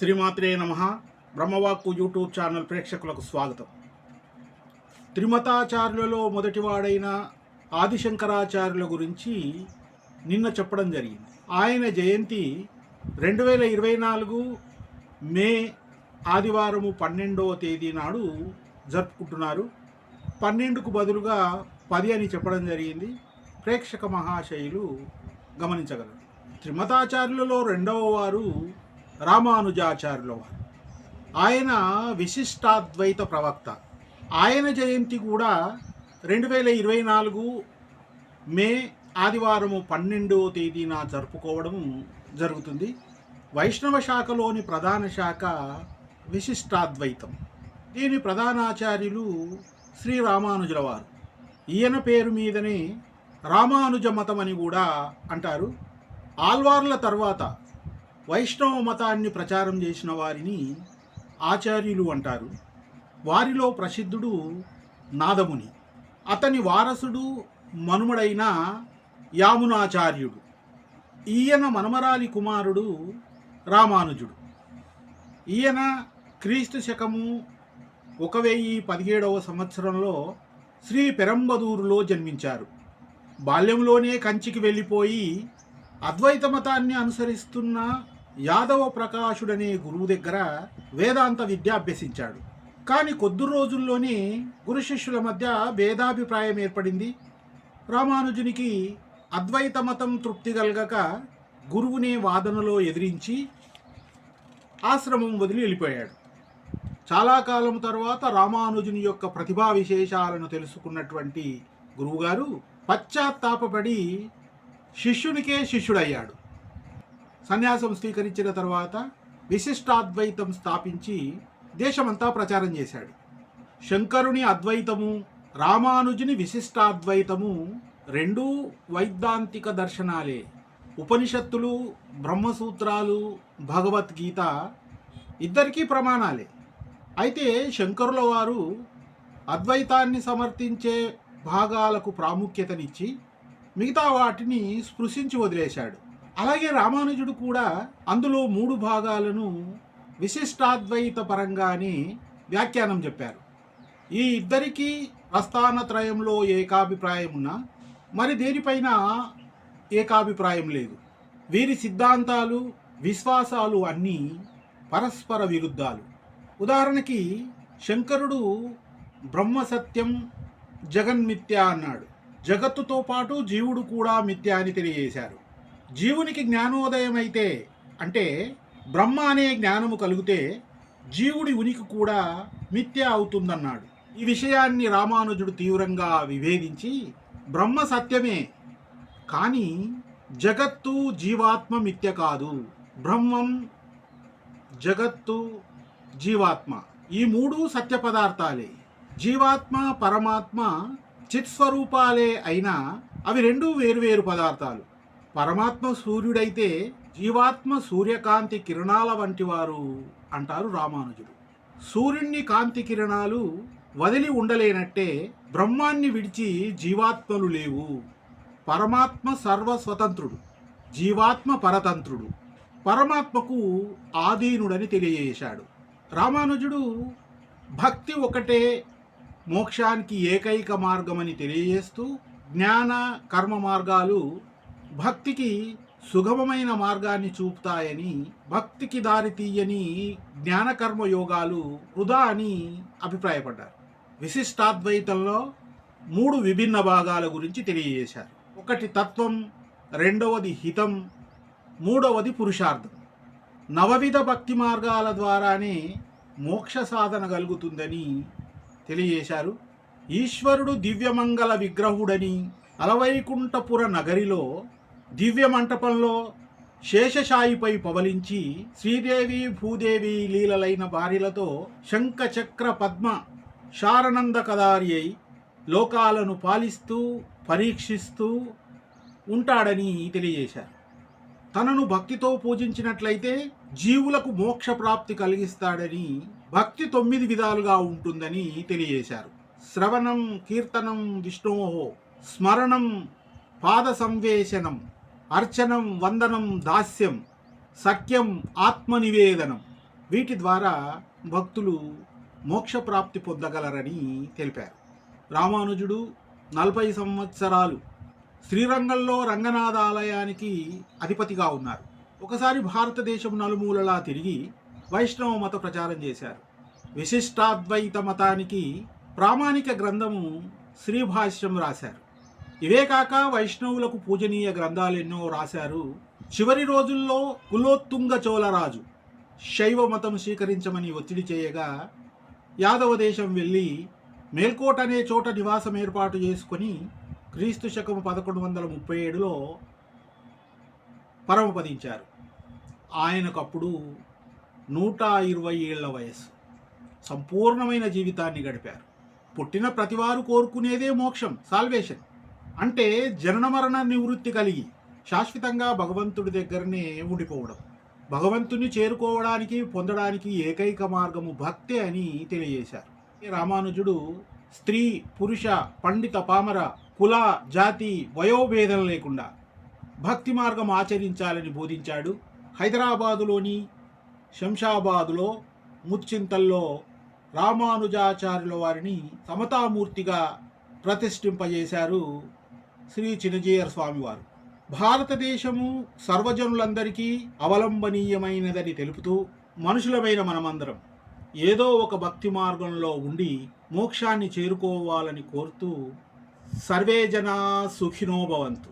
శ్రీమాత్రే నమః. బ్రహ్మవాక్కు YouTube channel ప్రేక్షకులకు స్వాగతం. త్రిమతాచార్యులలో మొదటివాడైన ఆదిశంకరాచార్యుల గురించి నిన్న చెప్పడం జరిగింది. ఆయన జయంతి 2024 మే ఆదివారము 12వ తేదీ నాడు జరుపుకుంటున్నారు. 12కు బదులుగా 10 అని చెప్పడం జరిగింది. ప్రేక్షక మహాశయులు గమనించగలరు. త్రిమతాచార్యులలో రెండవ వారు రామానుజాచార్యుల వారు. ఆయన విశిష్టాద్వైత ప్రవక్త. ఆయన జయంతి కూడా 2024 మే ఆదివారము 12వ తేదీన జరుపుకోవడం జరుగుతుంది. వైష్ణవ శాఖలోని ప్రధాన శాఖ విశిష్టాద్వైతం. దీని ప్రధానాచార్యులు శ్రీ రామానుజుల వారు. ఈయన పేరు మీదనే రామానుజ మతం అని కూడా అంటారు. ఆల్వార్ల తర్వాత వైష్ణవ మతాన్ని ప్రచారం చేసిన వారిని ఆచార్యులు అంటారు. వారిలో ప్రసిద్ధుడు నాదముని. అతని వారసుడు మనుమడైన యామునాచార్యుడు. ఈయన మనమరాలి కుమారుడు రామానుజుడు. ఈయన క్రీస్తు శకము 1017వ సంవత్సరంలో శ్రీ పెరంబదూరులో జన్మించారు. బాల్యంలోనే కంచికి వెళ్ళిపోయి అద్వైత మతాన్ని అనుసరిస్తున్న యాదవ ప్రకాశుడనే గురువు దగ్గర వేదాంత విద్య అభ్యసించాడు. కానీ కొద్ది రోజుల్లోనే గురు శిష్యుల మధ్య భేదాభిప్రాయం ఏర్పడింది. రామానుజునికి అద్వైత మతం తృప్తి కలగక గురువునే వాదనలో ఎదిరించి ఆశ్రమం వదిలి వెళ్ళిపోయాడు. చాలా కాలం తర్వాత రామానుజుని యొక్క ప్రతిభా విశేషాలను తెలుసుకున్నటువంటి గురువుగారు పశ్చాత్తాపపడి శిష్యునికే శిష్యుడయ్యాడు. సన్యాసం స్వీకరించిన తర్వాత విశిష్టాద్వైతం స్థాపించి దేశమంతా ప్రచారం చేశాడు. శంకరుని అద్వైతము, రామానుజుని విశిష్టాద్వైతము రెండూ వైదాంతిక దర్శనాలే. ఉపనిషత్తులు, బ్రహ్మసూత్రాలు, భగవద్గీత ఇద్దరికీ ప్రమాణాలే. అయితే శంకరుల వారు అద్వైతాన్ని సమర్థించే భాగాలకు ప్రాముఖ్యతనిచ్చి మిగతా వాటిని స్పృశించి వదిలేశాడు. అలాగే రామానుజుడు కూడా అందులో 3 భాగాలను విశిష్టాద్వైత పరంగానే వ్యాఖ్యానం చెప్పారు. ఈ ఇద్దరికీ ప్రస్థానత్రయంలో ఏకాభిప్రాయం ఉన్నా మరి దేనిపైన ఏకాభిప్రాయం లేదు. వీరి సిద్ధాంతాలు, విశ్వాసాలు అన్నీ పరస్పర విరుద్ధాలు. ఉదాహరణకి శంకరుడు బ్రహ్మసత్యం, జగన్మిథ్య అన్నాడు. జగత్తుతో పాటు జీవుడు కూడా మిథ్య అని తెలియజేశారు. జీవునికి జ్ఞానోదయం అయితే, అంటే బ్రహ్మ అనే జ్ఞానము కలిగితే జీవుడి ఉనికి కూడా మిథ్య అవుతుందన్నాడు. ఈ విషయాన్ని రామానుజుడు తీవ్రంగా విభేదించి బ్రహ్మ సత్యమే, కానీ జగత్తు జీవాత్మ మిథ్య కాదు. బ్రహ్మం, జగత్తు, జీవాత్మ ఈ 3 సత్య పదార్థాలే. జీవాత్మ, పరమాత్మ చిత్స్వరూపాలే అయినా అవి 2 వేరువేరు పదార్థాలు. పరమాత్మ సూర్యుడైతే జీవాత్మ సూర్యకాంతి కిరణాల వంటి వారు అంటారు రామానుజుడు. సూర్యుని కాంతి కిరణాలు వదిలి ఉండలేనట్టే బ్రహ్మాన్ని విడిచి జీవాత్మలు లేవు. పరమాత్మ సర్వస్వతంత్రుడు, జీవాత్మ పరతంత్రుడు. పరమాత్మకు ఆధీనుడని తెలియజేశాడు. రామానుజుడు భక్తి ఒకటే మోక్షానికి ఏకైక మార్గమని తెలియజేస్తూ జ్ఞాన కర్మ మార్గాలు భక్తికి సుగమమైన మార్గాన్ని చూపుతాయని, భక్తికి దారి తీయని జ్ఞానకర్మ యోగాలు వృధా అని అభిప్రాయపడ్డారు. విశిష్టాద్వైతంలో 3 విభిన్న భాగాల గురించి తెలియజేశారు. ఒకటి తత్వం, రెండవది హితం, మూడవది పురుషార్థం. నవవిధ భక్తి మార్గాల ద్వారానే మోక్ష సాధన కలుగుతుందని తెలియజేశారు. ఈశ్వరుడు దివ్యమంగళ విగ్రహుడని, అలవైకుంఠపుర నగరిలో దివ్య మంటపంలో శేషశాయిపై పవలించి శ్రీదేవి భూదేవి లీలలైన భార్యలతో శంఖ చక్ర పద్మ శారనంద కదారి అయి లోకాలను పాలిస్తూ పరీక్షిస్తూ ఉంటాడని తెలియజేశారు. తనను భక్తితో పూజించినట్లయితే జీవులకు మోక్ష ప్రాప్తి కలిగిస్తాడని, భక్తి 9 విధాలుగా ఉంటుందని తెలియజేశారు. శ్రవణం, కీర్తనం విష్ణోహో, స్మరణం, పాద సంవేశనం, అర్చనం, వందనం, దాస్యం, సఖ్యం, ఆత్మనివేదనం, వీటి ద్వారా భక్తులు మోక్షప్రాప్తి పొందగలరని తెలిపారు. రామానుజుడు 40 సంవత్సరాలు శ్రీరంగంలో రంగనాథ ఆలయానికి అధిపతిగా ఉన్నారు. ఒకసారి భారతదేశం నలుమూలలా తిరిగి వైష్ణవ మత ప్రచారం చేశారు. విశిష్టాద్వైత మతానికి ప్రామాణిక గ్రంథము శ్రీభాష్యం రాశారు. ఇవే కాక వైష్ణవులకు పూజనీయ గ్రంథాలు ఎన్నో రాశారు. చివరి రోజుల్లో కులోత్తుంగ చోళరాజు శైవ మతం స్వీకరించమని ఒత్తిడి చేయగా యాదవ దేశం వెళ్ళి మేల్కోట్ అనే చోట నివాసం ఏర్పాటు చేసుకొని క్రీస్తు శకం 1137లో పరమపదించారు. ఆయనకప్పుడు 120 ఏళ్ల వయస్సు. సంపూర్ణమైన జీవితాన్ని గడిపారు. పుట్టిన ప్రతివారు కోరుకునేదే మోక్షం, సాల్వేషన్. అంటే జనన మరణ నివృత్తి కలిగి శాశ్వతంగా భగవంతుడి దగ్గరనే ఉండిపోవడం. భగవంతుని చేరుకోవడానికి పొందడానికి ఏకైక మార్గము భక్తే అని తెలియజేశారు. రామానుజుడు స్త్రీ, పురుష, పండిత, పామర, కుల, జాతి, వయోభేదం లేకుండా భక్తి మార్గం ఆచరించాలని బోధించాడు. హైదరాబాదులోని శంషాబాదులో ముచ్చింతల్లో రామానుజాచార్యుల వారిని సమతామూర్తిగా ప్రతిష్ఠింపజేశారు శ్రీ చిన్నజీయర్ స్వామివారు. భారతదేశము సర్వజనులందరికీ అవలంబనీయమైనదని తెలుపుతూ, మనుషులమైన మనమందరం ఏదో ఒక భక్తి మార్గంలో ఉండి మోక్షాన్ని చేరుకోవాలని కోరుతూ, సర్వే జనా సుఖినో భవంతు.